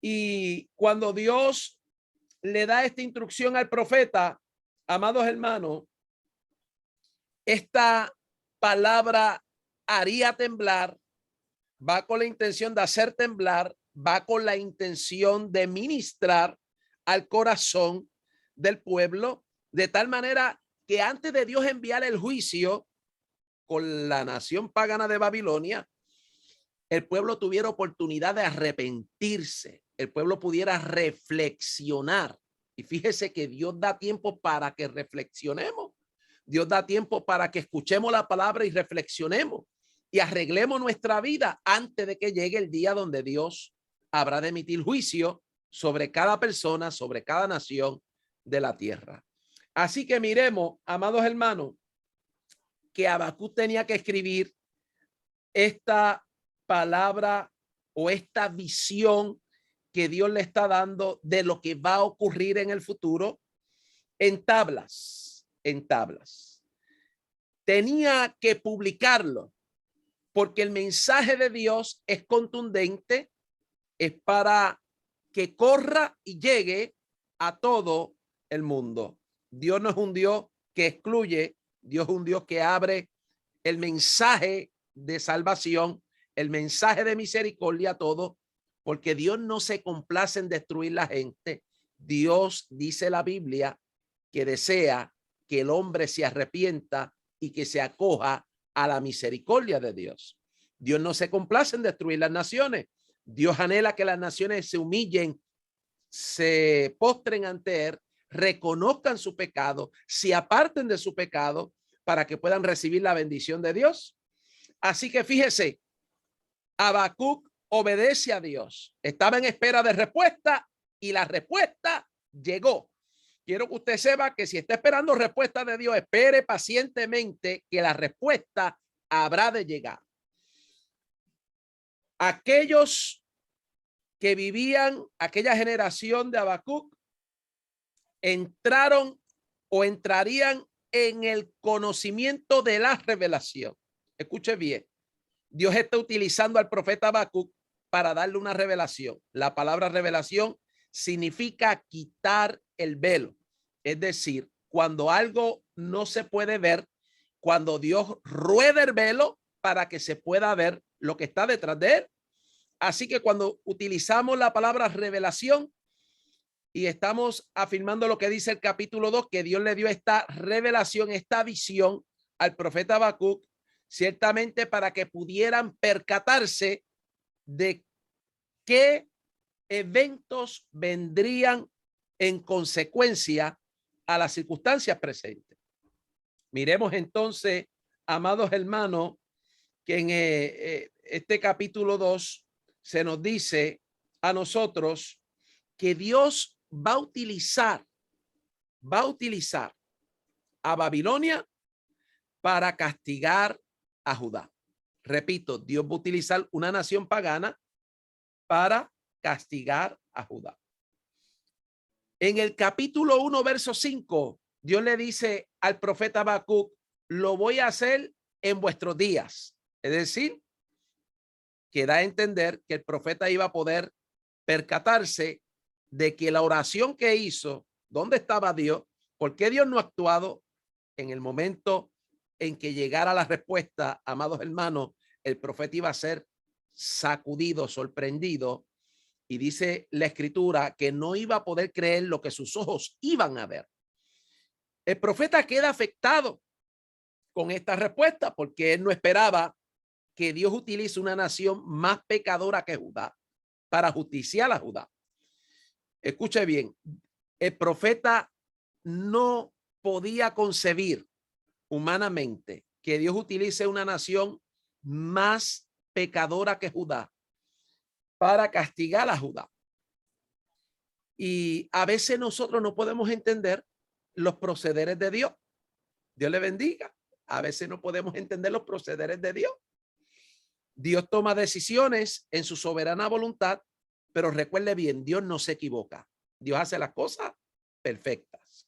Y cuando Dios le da esta instrucción al profeta, amados hermanos, esta palabra haría temblar, va con la intención de hacer temblar, va con la intención de ministrar al corazón del pueblo, de tal manera que antes de Dios enviar el juicio con la nación pagana de Babilonia, el pueblo tuviera oportunidad de arrepentirse, el pueblo pudiera reflexionar. Y fíjese que Dios da tiempo para que reflexionemos. Dios da tiempo para que escuchemos la palabra y reflexionemos y arreglemos nuestra vida antes de que llegue el día donde Dios habrá de emitir juicio sobre cada persona, sobre cada nación de la tierra. Así que miremos, amados hermanos, que Habacuc tenía que escribir esta palabra o esta visión que Dios le está dando de lo que va a ocurrir en el futuro en tablas, en tablas. Tenía que publicarlo porque el mensaje de Dios es contundente, es para que corra y llegue a todo el mundo. Dios no es un Dios que excluye, Dios es un Dios que abre el mensaje de salvación, el mensaje de misericordia a todo, porque Dios no se complace en destruir la gente. Dios, dice la Biblia, que desea que el hombre se arrepienta y que se acoja a la misericordia de Dios. Dios no se complace en destruir las naciones. Dios anhela que las naciones se humillen, se postren ante él, reconozcan su pecado, se aparten de su pecado para que puedan recibir la bendición de Dios. Así que fíjese, Habacuc obedece a Dios. Estaba en espera de respuesta y la respuesta llegó. Quiero que usted sepa que si está esperando respuesta de Dios, espere pacientemente que la respuesta habrá de llegar. Aquellos que vivían, aquella generación de Habacuc, entraron o entrarían en el conocimiento de la revelación. Escuche bien. Dios está utilizando al profeta Habacuc para darle una revelación. La palabra revelación significa quitar el velo. Es decir, cuando algo no se puede ver, cuando Dios rueda el velo para que se pueda ver lo que está detrás de él. Así que cuando utilizamos la palabra revelación y estamos afirmando lo que dice el capítulo 2, que Dios le dio esta revelación, esta visión al profeta Habacuc, ciertamente para que pudieran percatarse de qué eventos vendrían en consecuencia a las circunstancias presentes. Miremos entonces, amados hermanos, que en este capítulo 2 se nos dice a nosotros que Dios va a utilizar a Babilonia para castigar a Judá. Repito, Dios va a utilizar una nación pagana para castigar a Judá. En el capítulo 1, verso 5, Dios le dice al profeta Habacuc, lo voy a hacer en vuestros días. Es decir, que da a entender que el profeta iba a poder percatarse de que la oración que hizo, ¿dónde estaba Dios? ¿Por qué Dios no ha actuado en el momento en que llegara la respuesta? Amados hermanos, el profeta iba a ser sacudido, sorprendido, y dice la escritura que no iba a poder creer lo que sus ojos iban a ver. El profeta queda afectado con esta respuesta porque él no esperaba que Dios utilice una nación más pecadora que Judá para justiciar a Judá. Escuche bien, el profeta no podía concebir humanamente que Dios utilice una nación más pecadora que Judá para castigar a Judá. Y a veces nosotros no podemos entender los procederes de Dios. Dios le bendiga. A veces no podemos entender los procederes de Dios. Dios toma decisiones en su soberana voluntad, pero recuerde bien, Dios no se equivoca. Dios hace las cosas perfectas.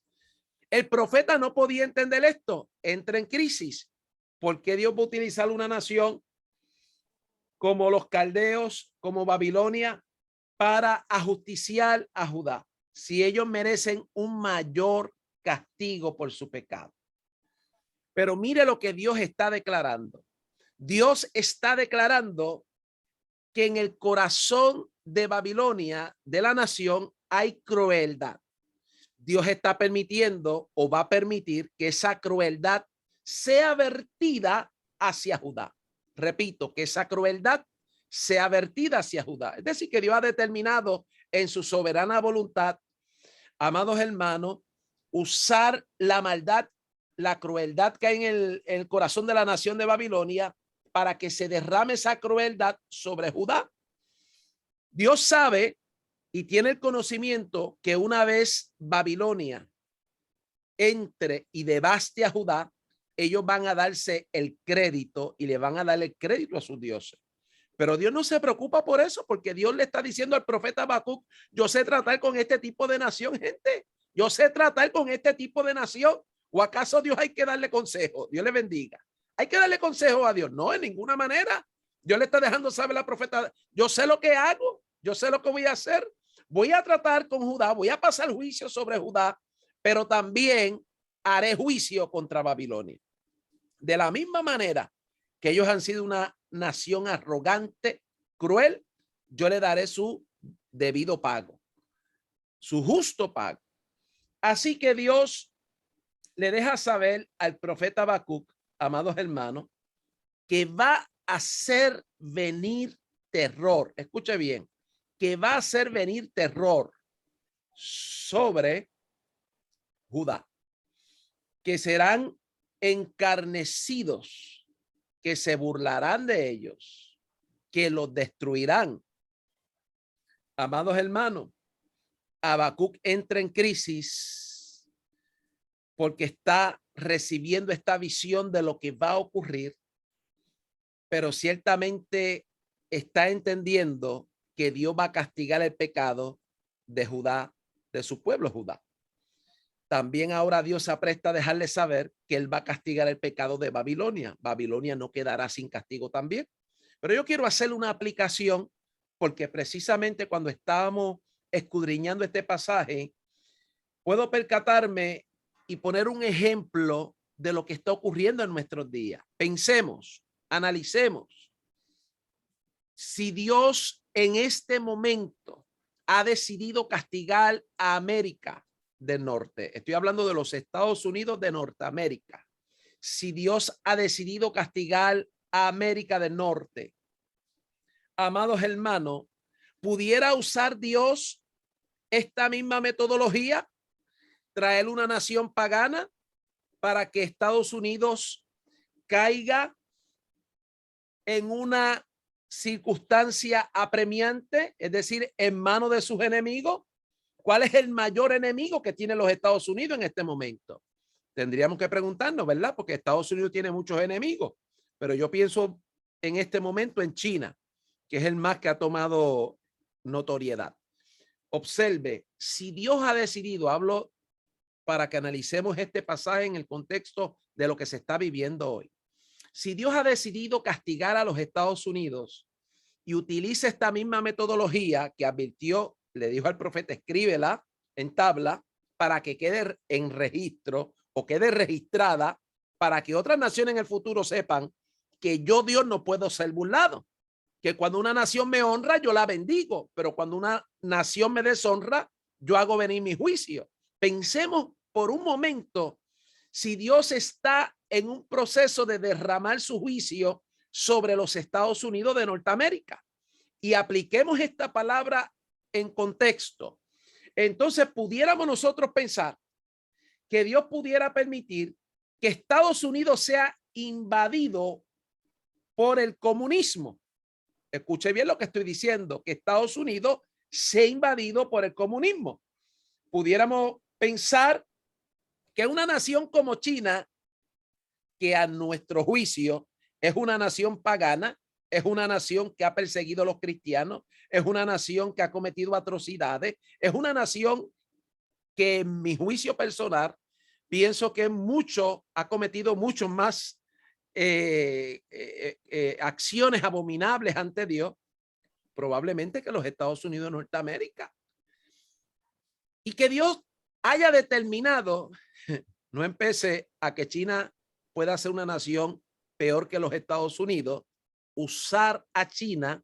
El profeta no podía entender esto. Entra en crisis. ¿Por qué Dios va a utilizar una nación como los caldeos, como Babilonia, para ajusticiar a Judá, si ellos merecen un mayor castigo por su pecado. Pero mire lo que Dios está declarando. Dios está declarando que en el corazón de Babilonia, de la nación, hay crueldad. Dios está permitiendo o va a permitir que esa crueldad sea vertida hacia Judá. Repito, que esa crueldad sea vertida hacia Judá. Es decir, que Dios ha determinado en su soberana voluntad, amados hermanos, usar la maldad, la crueldad que hay en el corazón de la nación de Babilonia para que se derrame esa crueldad sobre Judá. Dios sabe y tiene el conocimiento que una vez Babilonia entre y devaste a Judá, ellos van a darse el crédito y le van a dar el crédito a sus dioses. Pero Dios no se preocupa por eso, porque Dios le está diciendo al profeta Habacuc, yo sé tratar con este tipo de nación, gente. Yo sé tratar con este tipo de nación. ¿O acaso Dios hay que darle consejo? Dios le bendiga. ¿Hay que darle consejo a Dios? No, en ninguna manera. Dios le está dejando saber al profeta, yo sé lo que hago, yo sé lo que voy a hacer. Voy a tratar con Judá, voy a pasar juicio sobre Judá, pero también haré juicio contra Babilonia. De la misma manera que ellos han sido una nación arrogante, cruel, yo le daré su debido pago, su justo pago. Así que Dios le deja saber al profeta Habacuc, amados hermanos, que va a hacer venir terror. Escuche bien, que va a hacer venir terror sobre Judá, que serán encarnecidos, que se burlarán de ellos, que los destruirán. Amados hermanos, Habacuc entra en crisis porque está recibiendo esta visión de lo que va a ocurrir, pero ciertamente está entendiendo que Dios va a castigar el pecado de Judá, de su pueblo Judá. También ahora Dios se apresta a dejarle saber que él va a castigar el pecado de Babilonia. Babilonia no quedará sin castigo también. Pero yo quiero hacer una aplicación porque precisamente cuando estábamos escudriñando este pasaje, puedo percatarme y poner un ejemplo de lo que está ocurriendo en nuestros días. Pensemos, analicemos. Si Dios en este momento ha decidido castigar a América del Norte, estoy hablando de los Estados Unidos de Norteamérica. Si Dios ha decidido castigar a América del Norte, amados hermanos, ¿pudiera usar Dios esta misma metodología? Traer una nación pagana para que Estados Unidos caiga en una circunstancia apremiante, es decir, en manos de sus enemigos. ¿Cuál es el mayor enemigo que tienen los Estados Unidos en este momento? Tendríamos que preguntarnos, ¿verdad? Porque Estados Unidos tiene muchos enemigos, pero yo pienso en este momento en China, que es el más que ha tomado notoriedad. Observe, si Dios ha decidido, hablo para que analicemos este pasaje en el contexto de lo que se está viviendo hoy. Si Dios ha decidido castigar a los Estados Unidos y utiliza esta misma metodología que advirtió, le dijo al profeta, escríbela en tabla para que quede en registro o quede registrada para que otras naciones en el futuro sepan que yo, Dios, no puedo ser burlado. Que cuando una nación me honra, yo la bendigo, pero cuando una nación me deshonra, yo hago venir mi juicio. Pensemos por un momento si Dios está en un proceso de derramar su juicio sobre los Estados Unidos de Norteamérica y apliquemos esta palabra en contexto. Entonces pudiéramos nosotros pensar que Dios pudiera permitir que Estados Unidos sea invadido por el comunismo. Escuche bien lo que estoy diciendo, que Estados Unidos sea invadido por el comunismo. Pudiéramos pensar que una nación como China, que a nuestro juicio es una nación pagana, es una nación que ha perseguido a los cristianos, es una nación que ha cometido atrocidades, es una nación que en mi juicio personal pienso que ha cometido mucho más acciones abominables ante Dios. probablemente que los Estados Unidos de Norteamérica. Y que Dios haya determinado, no empecé a que China pueda ser una nación peor que los Estados Unidos, usar a China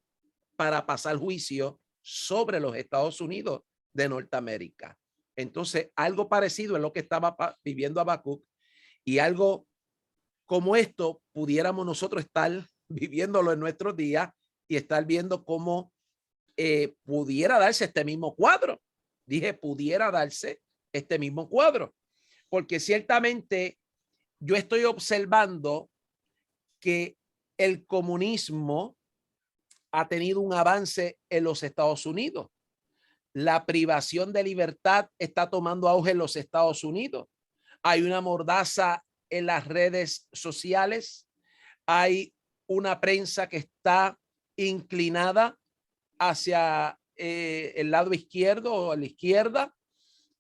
para pasar juicio sobre los Estados Unidos de Norteamérica. Entonces, algo parecido es lo que estaba viviendo Habacuc, y algo como esto pudiéramos nosotros estar viviéndolo en nuestros días y estar viendo cómo pudiera darse este mismo cuadro. Dije, pudiera darse este mismo cuadro, porque ciertamente yo estoy observando que el comunismo ha tenido un avance en los Estados Unidos. La privación de libertad está tomando auge en los Estados Unidos. Hay una mordaza en las redes sociales. Hay una prensa que está inclinada hacia el lado izquierdo o a la izquierda.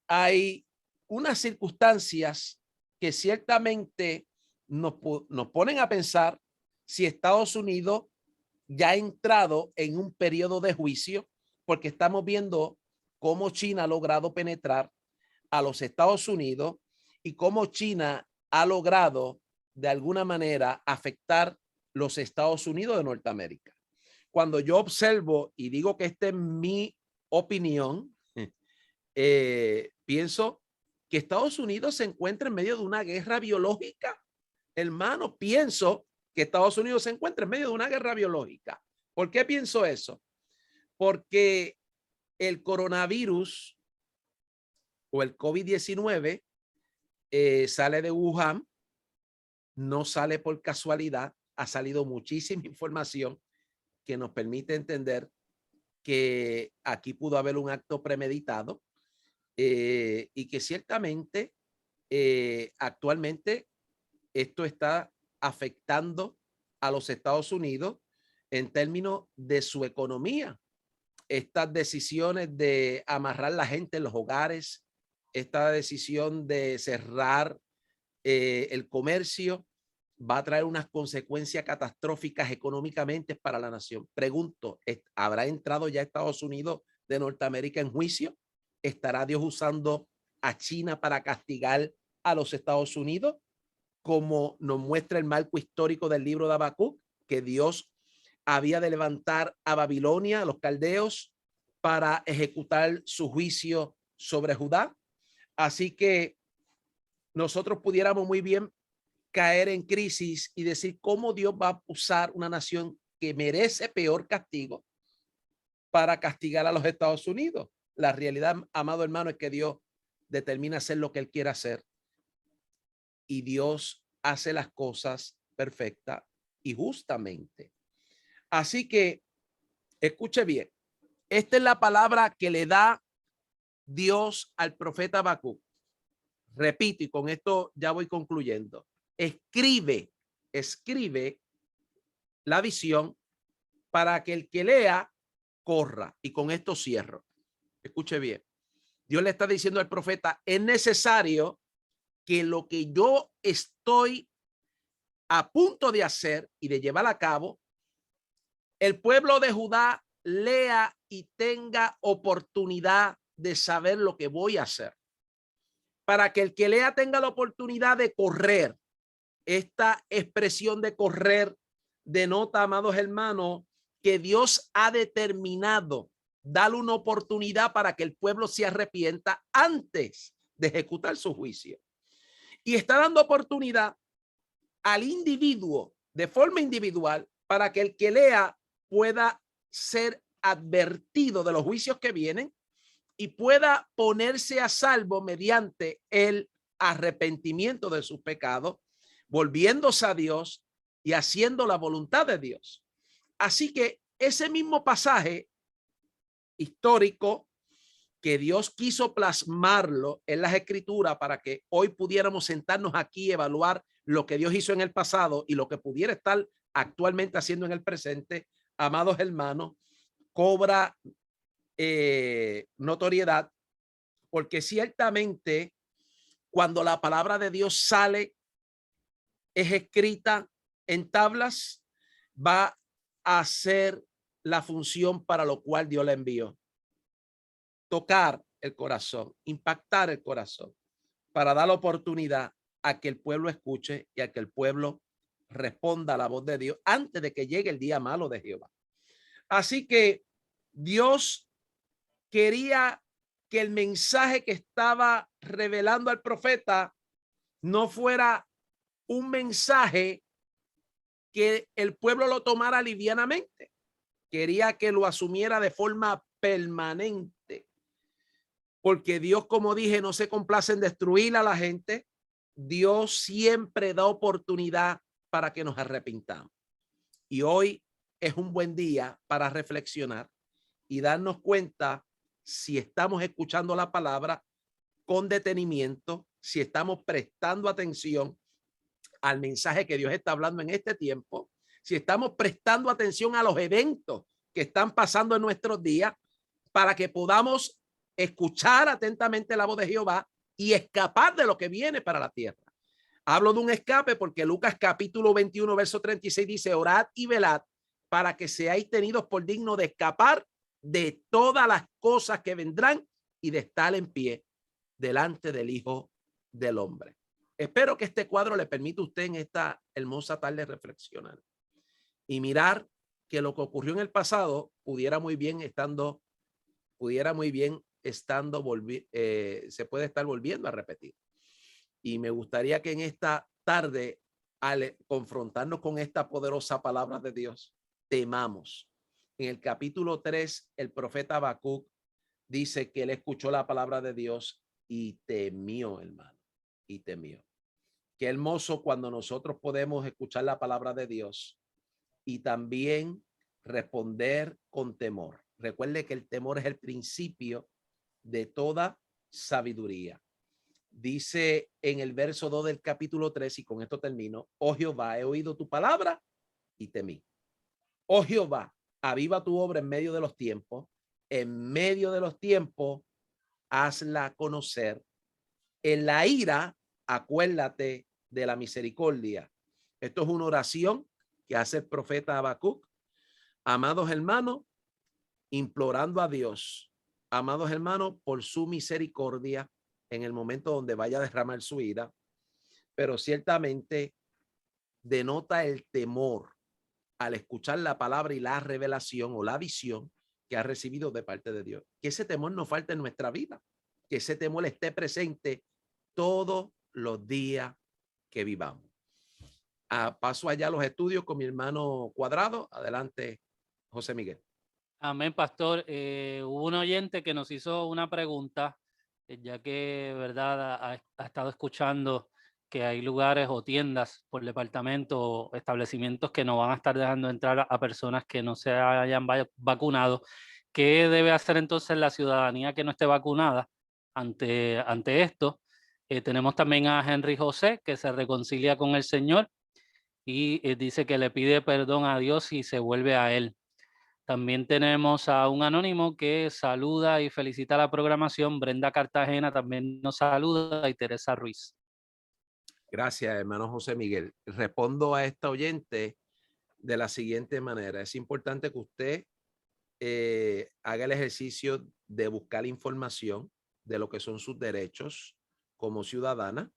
Hay unas circunstancias que ciertamente nos ponen a pensar si Estados Unidos ya ha entrado en un periodo de juicio, porque estamos viendo cómo China ha logrado penetrar a los Estados Unidos y cómo China ha logrado de alguna manera afectar los Estados Unidos de Norteamérica. Cuando yo observo y digo que esta es mi opinión, pienso que Estados Unidos se encuentra en medio de una guerra biológica. Hermano, pienso que Estados Unidos se encuentra en medio de una guerra biológica. ¿Por qué pienso eso? Porque el coronavirus o el COVID-19 sale de Wuhan, no sale por casualidad, ha salido muchísima información que nos permite entender que aquí pudo haber un acto premeditado y que ciertamente actualmente esto está afectando a los Estados Unidos en términos de su economía. Estas decisiones de amarrar la gente en los hogares, esta decisión de cerrar el comercio, va a traer unas consecuencias catastróficas económicamente para la nación. Pregunto, ¿habrá entrado ya Estados Unidos de Norteamérica en juicio? ¿Estará Dios usando a China para castigar a los Estados Unidos? Como nos muestra el marco histórico del libro de Habacuc, que Dios había de levantar a Babilonia, a los caldeos, para ejecutar su juicio sobre Judá. Así que nosotros pudiéramos muy bien caer en crisis y decir cómo Dios va a usar una nación que merece peor castigo para castigar a los Estados Unidos. La realidad, amado hermano, es que Dios determina hacer lo que Él quiere hacer. Y Dios hace las cosas perfectas y justamente. Así que, escuche bien, esta es la palabra que le da Dios al profeta Habacuc. Repito, y con esto ya voy concluyendo. Escribe la visión para que el que lea corra. Y con esto cierro. Escuche bien. Dios le está diciendo al profeta, es necesario que lo que yo estoy a punto de hacer y de llevar a cabo, el pueblo de Judá lea y tenga oportunidad de saber lo que voy a hacer. Para que el que lea tenga la oportunidad de correr. Esta expresión de correr denota, amados hermanos, que Dios ha determinado darle una oportunidad para que el pueblo se arrepienta antes de ejecutar su juicio. Y está dando oportunidad al individuo de forma individual para que el que lea pueda ser advertido de los juicios que vienen y pueda ponerse a salvo mediante el arrepentimiento de sus pecados, volviéndose a Dios y haciendo la voluntad de Dios. Así que ese mismo pasaje histórico que Dios quiso plasmarlo en las escrituras para que hoy pudiéramos sentarnos aquí y evaluar lo que Dios hizo en el pasado y lo que pudiera estar actualmente haciendo en el presente, amados hermanos, cobra notoriedad, porque ciertamente cuando la palabra de Dios sale, es escrita en tablas, va a ser la función para lo cual Dios la envió. Tocar el corazón, impactar el corazón, para dar la oportunidad a que el pueblo escuche y a que el pueblo responda a la voz de Dios antes de que llegue el día malo de Jehová. Así que Dios quería que el mensaje que estaba revelando al profeta no fuera un mensaje que el pueblo lo tomara livianamente. Quería que lo asumiera de forma permanente. Porque Dios, como dije, no se complace en destruir a la gente. Dios siempre da oportunidad para que nos arrepintamos. Y hoy es un buen día para reflexionar y darnos cuenta si estamos escuchando la palabra con detenimiento, si estamos prestando atención al mensaje que Dios está hablando en este tiempo, si estamos prestando atención a los eventos que están pasando en nuestros días para que podamos escuchar atentamente la voz de Jehová y escapar de lo que viene para la tierra. Hablo de un escape porque Lucas capítulo 21, verso 36 dice: orad y velad para que seáis tenidos por dignos de escapar de todas las cosas que vendrán y de estar en pie delante del Hijo del Hombre. Espero que este cuadro le permita a usted en esta hermosa tarde reflexionar y mirar que lo que ocurrió en el pasado pudiera muy bien estando, se puede estar volviendo a repetir. Y me gustaría que en esta tarde, al confrontarnos con esta poderosa palabra de Dios, temamos. En el capítulo 3, el profeta Habacuc dice que él escuchó la palabra de Dios y temió, hermano, y temió. Qué hermoso cuando nosotros podemos escuchar la palabra de Dios y también responder con temor. Recuerde que el temor es el principio de toda sabiduría. Dice en el verso 2 del capítulo 3, y con esto termino: oh Jehová, he oído tu palabra y temí. Oh Jehová, aviva tu obra en medio de los tiempos. En medio de los tiempos, hazla conocer. En la ira, acuérdate de la misericordia. Esto es una oración que hace el profeta Habacuc. Amados hermanos, implorando a Dios, amados hermanos, por su misericordia en el momento donde vaya a derramar su ira, pero ciertamente denota el temor al escuchar la palabra y la revelación o la visión que ha recibido de parte de Dios. Que ese temor no falte en nuestra vida, que ese temor esté presente todos los días que vivamos. Paso allá a los estudios con mi hermano Cuadrado. Adelante, José Miguel. Amén, pastor. Hubo un oyente que nos hizo una pregunta, ya que, verdad, ha estado escuchando que hay lugares o tiendas por departamento o establecimientos que no van a estar dejando entrar a personas que no se hayan vacunado. ¿Qué debe hacer entonces la ciudadanía que no esté vacunada ante esto? Tenemos también a Henry José, que se reconcilia con el Señor y dice que le pide perdón a Dios y se vuelve a Él. También tenemos a un anónimo que saluda y felicita la programación. Brenda Cartagena también nos saluda y Teresa Ruiz. Gracias, hermano José Miguel. Respondo a esta oyente de la siguiente manera. Es importante que usted haga el ejercicio de buscar información de lo que son sus derechos como ciudadana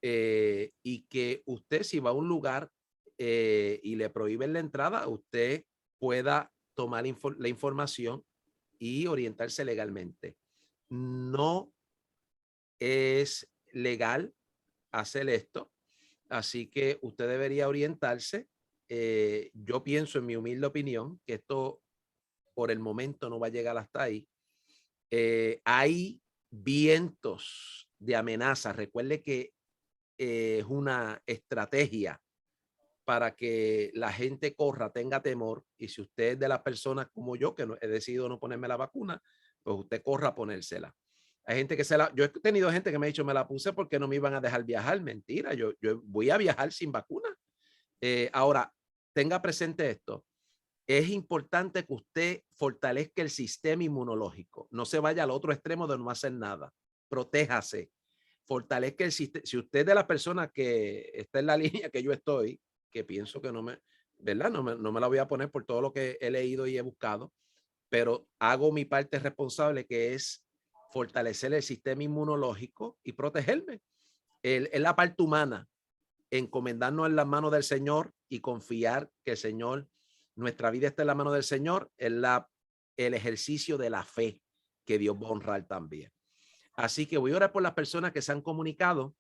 y que usted, si va a un lugar y le prohíben la entrada, usted pueda tomar la información y orientarse legalmente. No es legal hacer esto, así que usted debería orientarse. Yo pienso, en mi humilde opinión, que esto por el momento no va a llegar hasta ahí. Hay vientos de amenaza. Recuerde que es una estrategia para que la gente corra, tenga temor, y si usted es de las personas como yo, que he decidido no ponerme la vacuna, pues usted corra a ponérsela. Hay gente que yo he tenido gente que me ha dicho, me la puse porque no me iban a dejar viajar. Mentira, yo voy a viajar sin vacuna. Ahora, tenga presente esto. Es importante que usted fortalezca el sistema inmunológico. No se vaya al otro extremo de no hacer nada. Protéjase. Fortalezca el sistema. Si usted es de las personas que está en la línea que yo estoy, que pienso que no me ¿verdad? No me la voy a poner por todo lo que he leído y he buscado, pero hago mi parte responsable, que es fortalecer el sistema inmunológico y protegerme. Es la parte humana, encomendarnos en las manos del Señor y confiar que el Señor, nuestra vida está en la mano del Señor, es el ejercicio de la fe que Dios va a honrar también. Así que voy a orar por las personas que se han comunicado.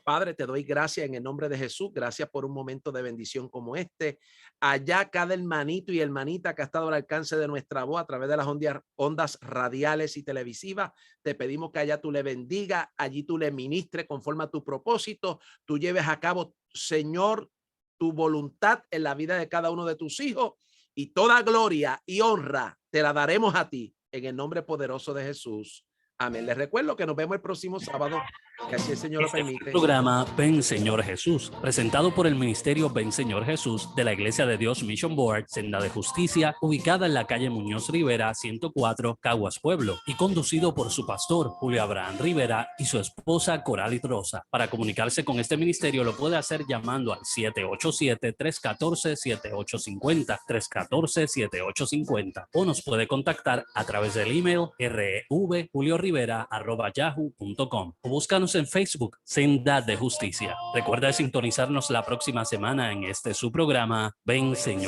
Padre, te doy gracias en el nombre de Jesús. Gracias por un momento de bendición como este. Allá cada hermanito y hermanita que ha estado al alcance de nuestra voz a través de las ondas radiales y televisivas, te pedimos que allá tú le bendiga, allí tú le ministres conforme a tu propósito, tú lleves a cabo, Señor, tu voluntad en la vida de cada uno de tus hijos, y toda gloria y honra te la daremos a ti en el nombre poderoso de Jesús. Amén. Les recuerdo que nos vemos el próximo sábado, que así el Señor lo permite. Programa Ven Señor Jesús, presentado por el Ministerio Ven Señor Jesús de la Iglesia de Dios Mission Board, Senda de Justicia, ubicada en la calle Muñoz Rivera, 104, Caguas, Pueblo, y conducido por su pastor, Julio Abraham Rivera, y su esposa, Coralit Rosa. Para comunicarse con este ministerio lo puede hacer llamando al 787-314-7850, 314-7850, o nos puede contactar a través del email revjuliorivera@yahoo.com, o búscanos en Facebook, Senda de Justicia. Recuerda sintonizarnos la próxima semana en este su programa, Ven Señor.